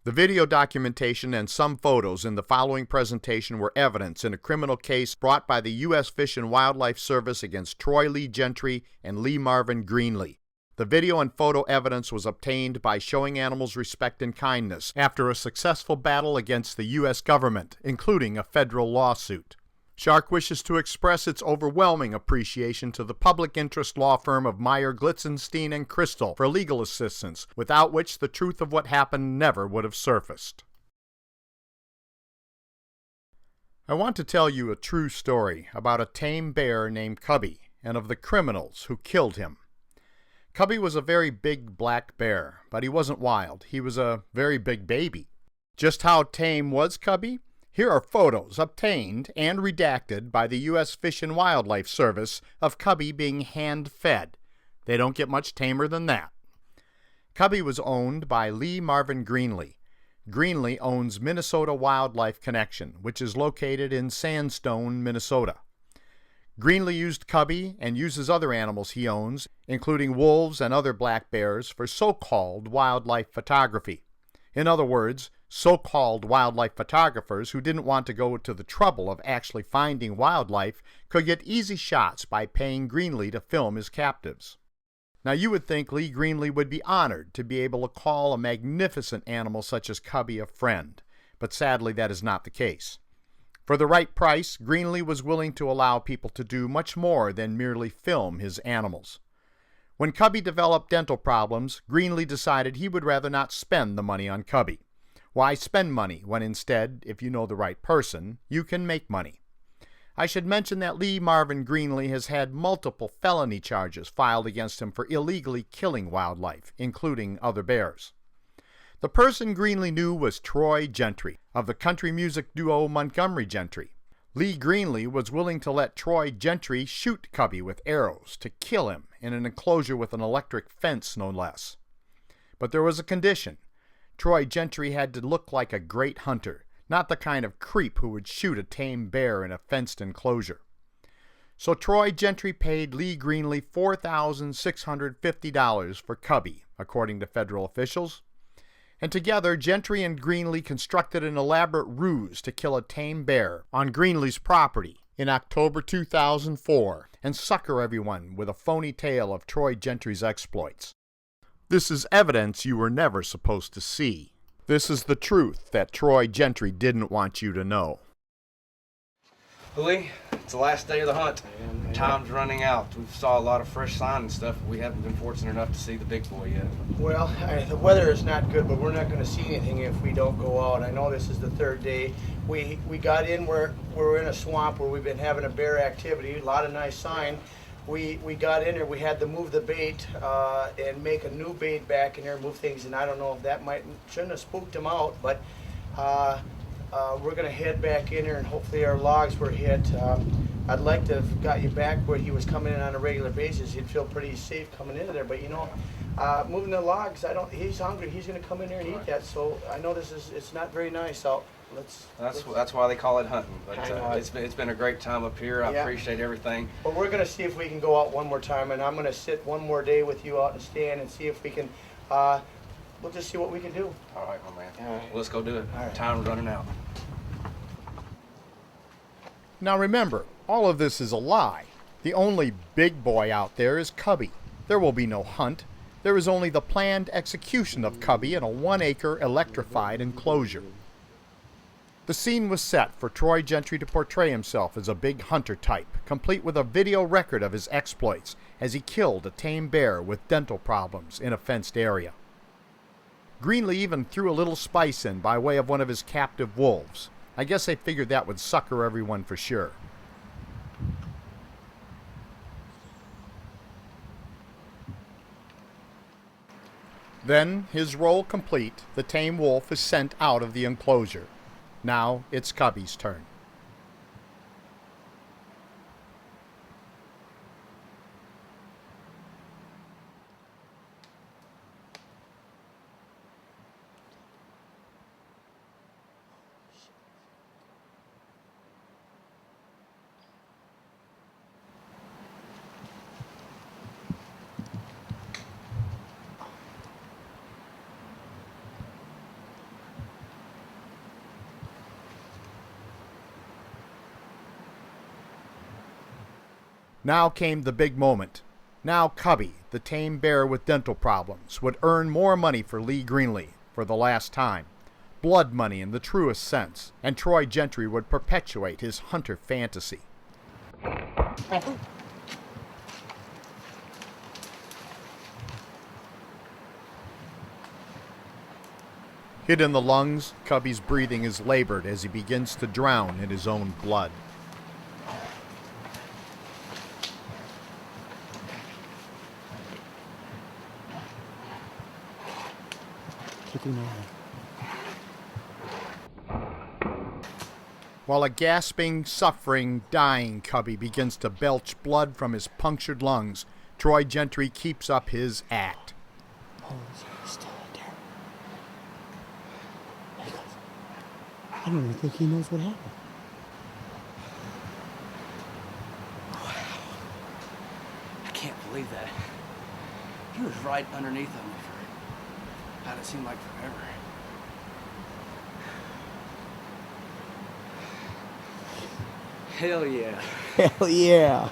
The video documentation and some photos in the following presentation were evidence in a criminal case brought by the U.S. Fish and Wildlife Service against Troy Lee Gentry and Lee Marvin Greenly. The video and photo evidence was obtained by showing animals respect and kindness after a successful battle against the U.S. government, including a federal lawsuit. Shark wishes to express its overwhelming appreciation to the public interest law firm of Meyer, Glitzenstein, and Crystal for legal assistance, without which the truth of what happened never would have surfaced. I want to tell you a true story about a tame bear named Cubby and of the criminals who killed him. Cubby was a very big black bear, but he wasn't wild. He was a very big baby. Just how tame was Cubby? Here are photos obtained and redacted by the U.S. Fish and Wildlife Service of Cubby being hand-fed. They don't get much tamer than that. Cubby was owned by Lee Marvin Greenly. Greenly owns Minnesota Wildlife Connection, which is located in Sandstone, Minnesota. Greenly used Cubby and uses other animals he owns, including wolves and other black bears, for so-called wildlife photography. In other words, so-called wildlife photographers who didn't want to go to the trouble of actually finding wildlife could get easy shots by paying Greenly to film his captives. Now you would think Lee Greenly would be honored to be able to call a magnificent animal such as Cubby a friend, but sadly that is not the case. For the right price, Greenly was willing to allow people to do much more than merely film his animals. When Cubby developed dental problems, Greenly decided he would rather not spend the money on Cubby. Why spend money when instead, if you know the right person, you can make money? I should mention that Lee Marvin Greenly has had multiple felony charges filed against him for illegally killing wildlife, including other bears. The person Greenly knew was Troy Gentry, of the country music duo Montgomery Gentry. Lee Greenly was willing to let Troy Gentry shoot Cubby with arrows to kill him in an enclosure with an electric fence, no less. But there was a condition. Troy Gentry had to look like a great hunter, not the kind of creep who would shoot a tame bear in a fenced enclosure. So Troy Gentry paid Lee Greenly $4,650 for Cubby, according to federal officials. And together, Gentry and Greenly constructed an elaborate ruse to kill a tame bear on Greenly's property in October 2004 and sucker everyone with a phony tale of Troy Gentry's exploits. This is evidence you were never supposed to see. This is the truth that Troy Gentry didn't want you to know. Lee, it's the last day of the hunt. Time's running out. We've saw a lot of fresh sign and stuff. We haven't been fortunate enough to see the big boy yet. Well, the weather is not good, but we're not going to see anything if we don't go out. I know this is the third day. We got in where we're in a swamp where we've been having a bear activity. A lot of nice sign. We got in there. We had to move the bait and make a new bait back in there, move things, and I don't know if that shouldn't have spooked him out, but we're going to head back in there and hopefully our logs were hit. I'd like to have got you back where he was coming in on a regular basis. He'd feel pretty safe coming into there, but you know, moving the logs, he's hungry. He's going to come in there and eat that, so I know it's not very nice out. That's why they call it hunting. But it's been a great time up here. I appreciate everything. But we're going to see if we can go out one more time, and I'm going to sit one more day with you out and stand and see if we can. We'll just see what we can do. All right, my man. All right. Well, let's go do it. All right. Time's running out. Now remember, all of this is a lie. The only big boy out there is Cubby. There will be no hunt. There is only the planned execution of Cubby in a 1-acre electrified enclosure. The scene was set for Troy Gentry to portray himself as a big hunter type, complete with a video record of his exploits as he killed a tame bear with dental problems in a fenced area. Greenly even threw a little spice in by way of one of his captive wolves. I guess they figured that would sucker everyone for sure. Then, his role complete, the tame wolf is sent out of the enclosure. Now it's Cubby's turn. Now came the big moment. Now Cubby, the tame bear with dental problems, would earn more money for Lee Greenly for the last time. Blood money in the truest sense, and Troy Gentry would perpetuate his hunter fantasy. Hid in the lungs, Cubby's breathing is labored as he begins to drown in his own blood. While a gasping, suffering, dying Cubby begins to belch blood from his punctured lungs, Troy Gentry keeps up his act. Oh, he's still out there. He goes, I don't even think he knows what happened. Wow. I can't believe that. He was right underneath of me for, how'd it seem like forever. Hell yeah. Hell yeah.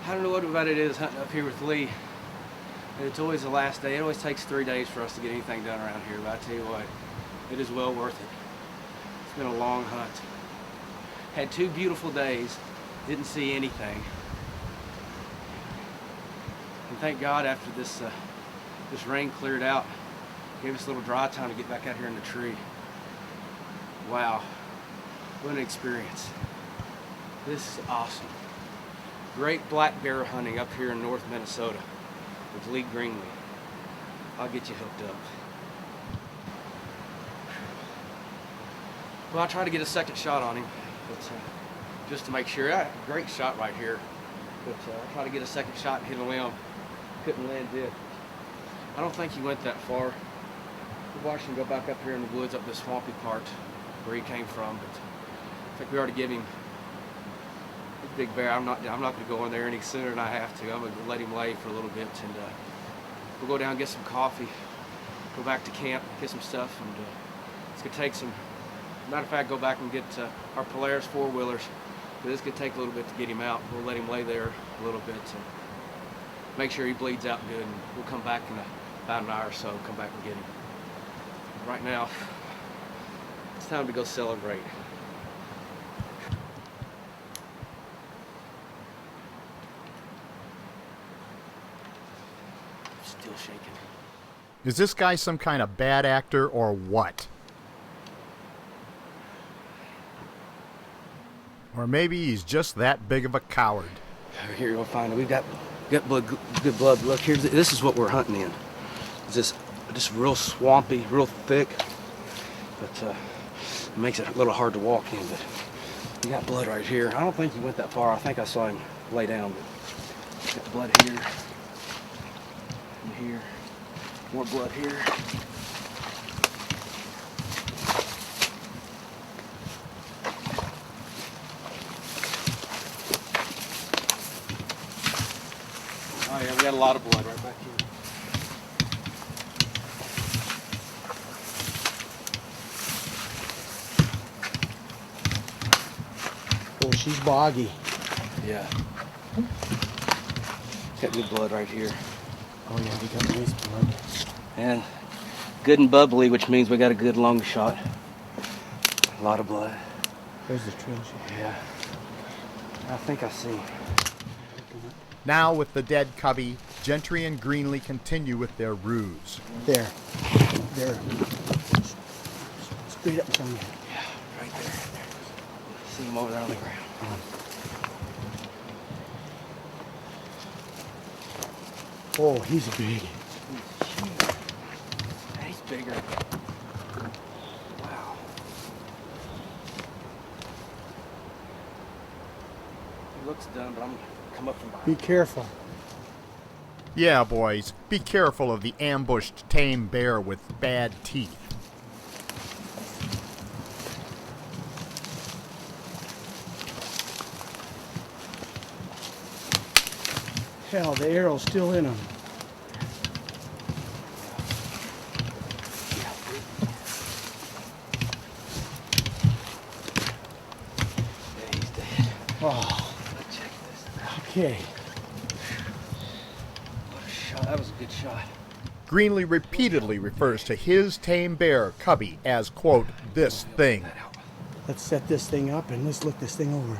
I don't know what about it is hunting up here with Lee. It's always the last day. It always takes 3 days for us to get anything done around here, but I tell you what, it is well worth it. It's been a long hunt. Had 2 beautiful days, didn't see anything. And thank God after this rain cleared out, gave us a little dry time to get back out here in the tree. Wow, what an experience. This is awesome. Great black bear hunting up here in North Minnesota with Lee Greenly. I'll get you hooked up. Well, I tried to get a second shot on him, but just to make sure. Great shot right here. But I tried to get a second shot and hit a limb. Couldn't land it. I don't think he went that far. We watched him go back up here in the woods up this swampy part where he came from, but I think we already gave him a big bear. I'm not going to go in there any sooner than I have to. I'm going to let him lay for a little bit, and we'll go down, get some coffee, go back to camp, get some stuff, and it's going to take some. Matter of fact, go back and get our Polaris 4-wheelers. But it's going to take a little bit to get him out. We'll let him lay there a little bit and make sure he bleeds out good, and we'll come back in about an hour or so, come back and get him. Right now, it's time to go celebrate. Still shaking. Is this guy some kind of bad actor or what? Or maybe he's just that big of a coward. Here you'll find it. We've got blood, good blood. Look, here. This is what we're hunting in. It's just real swampy, real thick. But it makes it a little hard to walk in. But we got blood right here. I don't think he went that far. I think I saw him lay down. But got blood here and here. More blood here. Oh yeah, we got a lot of blood right back here. Oh, she's boggy. Yeah. Got good blood right here. Oh yeah, we got nice blood. And good and bubbly, which means we got a good lung shot. A lot of blood. There's the trail shot. Yeah. I think I see. Now, with the dead Cubby, Gentry and Greenly continue with their ruse. There. Straight up in front of you. Yeah, right there. See him over there on the ground. Oh, he's big. He's huge. Yeah, he's bigger. Wow. He looks done, but I'm gonna come up from behind. Be careful. Yeah, boys, be careful of the ambushed tame bear with bad teeth. Hell, the arrow's still in him. Yeah, he's dead. Oh, Let's check this. how Okay. What a shot. That was a good shot. Greenly repeatedly refers to his tame bear, Cubby, as, quote, this thing. Let's set this thing up and let's look this thing over.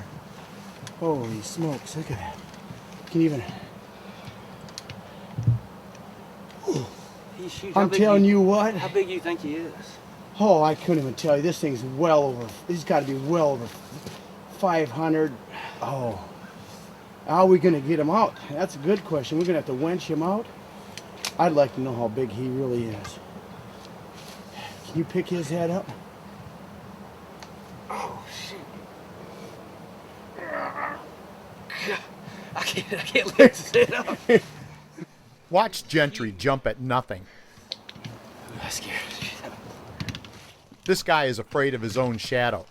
Holy smokes, look at that. Can even... He's huge. I'm telling you what. How big do you think he is? Oh, I couldn't even tell you. This thing's well over, he's got to be well over 500. Oh. How are we going to get him out? That's a good question. We're going to have to winch him out. I'd like to know how big he really is. Can you pick his head up? Oh, shoot. I can't lift his head up. Watch Gentry jump at nothing. I'm scared. This guy is afraid of his own shadow.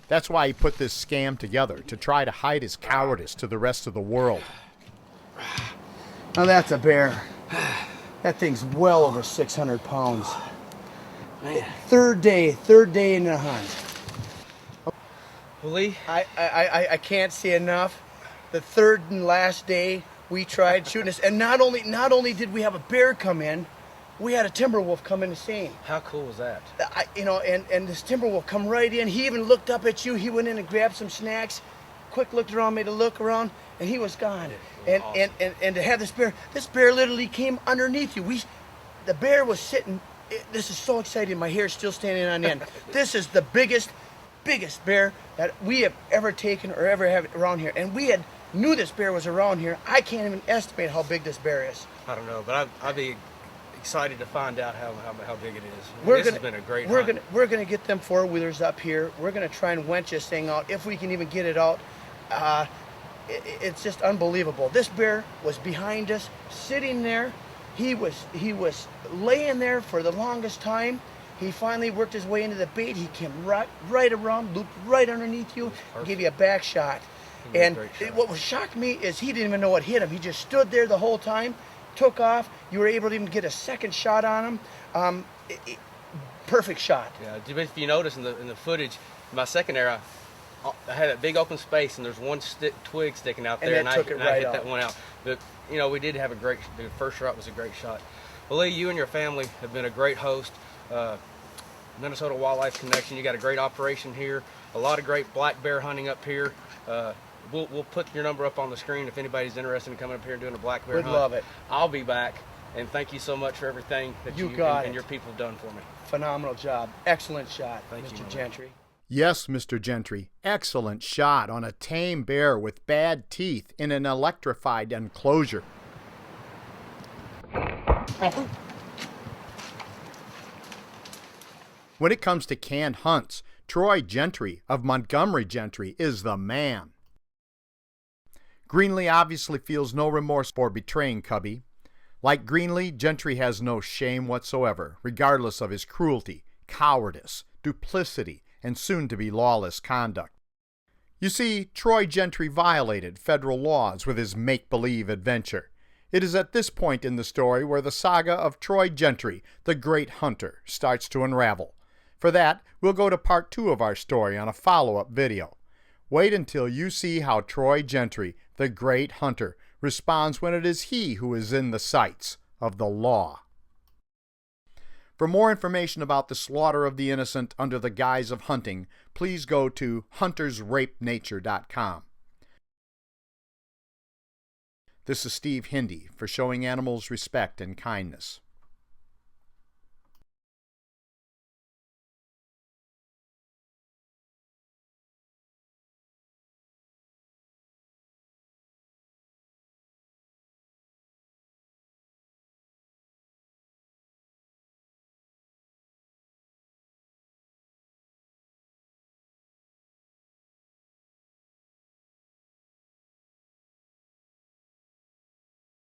That's why he put this scam together, to try to hide his cowardice to the rest of the world. Now that's a bear. That thing's well over 600 pounds. Man. Third day in the hunt. Well, Lee, I can't see enough. The third and last day we tried shooting this, and not only did we have a bear come in, we had a timber wolf come in the scene. how cool was that? And this timber wolf come right in. He even looked up at you. He went in and grabbed some snacks, quick looked around, made a look around, and he was gone. Awesome. And to have this bear literally came underneath you. The bear was sitting. This is so exciting. My hair's still standing on end. This is the biggest bear that we have ever taken or ever have around here, and we knew this bear was around here. I can't even estimate how big this bear is. I don't know, but I'd be excited to find out how big it is. This has been a great hunt. We're gonna get them four-wheelers up here. We're gonna try and winch this thing out if we can even get it out. It's just unbelievable. This bear was behind us, sitting there. He was laying there for the longest time. He finally worked his way into the bait. He came right around, looped right underneath you, and gave you a back shot. And what shocked me is he didn't even know what hit him. He just stood there the whole time, took off. You were able to even get a second shot on him. Perfect shot. Yeah, if you notice in the footage, my second arrow, I had a big open space, and there's one twig sticking out there, and I hit that one out. But we did have the first shot was a great shot. Well, Lee, you and your family have been a great host. Minnesota Wildlife Connection, you got a great operation here. A lot of great black bear hunting up here. We'll put your number up on the screen if anybody's interested in coming up here and doing a black bear hunt. We'd love it. I'll be back, and thank you so much for everything that you and your people have done for me. Phenomenal job. Excellent shot, Thank you, Mr. Gentry. Yes, Mr. Gentry, excellent shot on a tame bear with bad teeth in an electrified enclosure. When it comes to canned hunts, Troy Gentry of Montgomery Gentry is the man. Greenly obviously feels no remorse for betraying Cubby. Like Greenly, Gentry has no shame whatsoever, regardless of his cruelty, cowardice, duplicity, and soon-to-be lawless conduct. You see, Troy Gentry violated federal laws with his make-believe adventure. It is at this point in the story where the saga of Troy Gentry, the Great Hunter, starts to unravel. For that, we'll go to part 2 of our story on a follow-up video. Wait until you see how Troy Gentry, the Great Hunter, responds when it is he who is in the sights of the law. For more information about the slaughter of the innocent under the guise of hunting, please go to huntersrapenature.com. This is Steve Hindy for Showing Animals Respect and Kindness.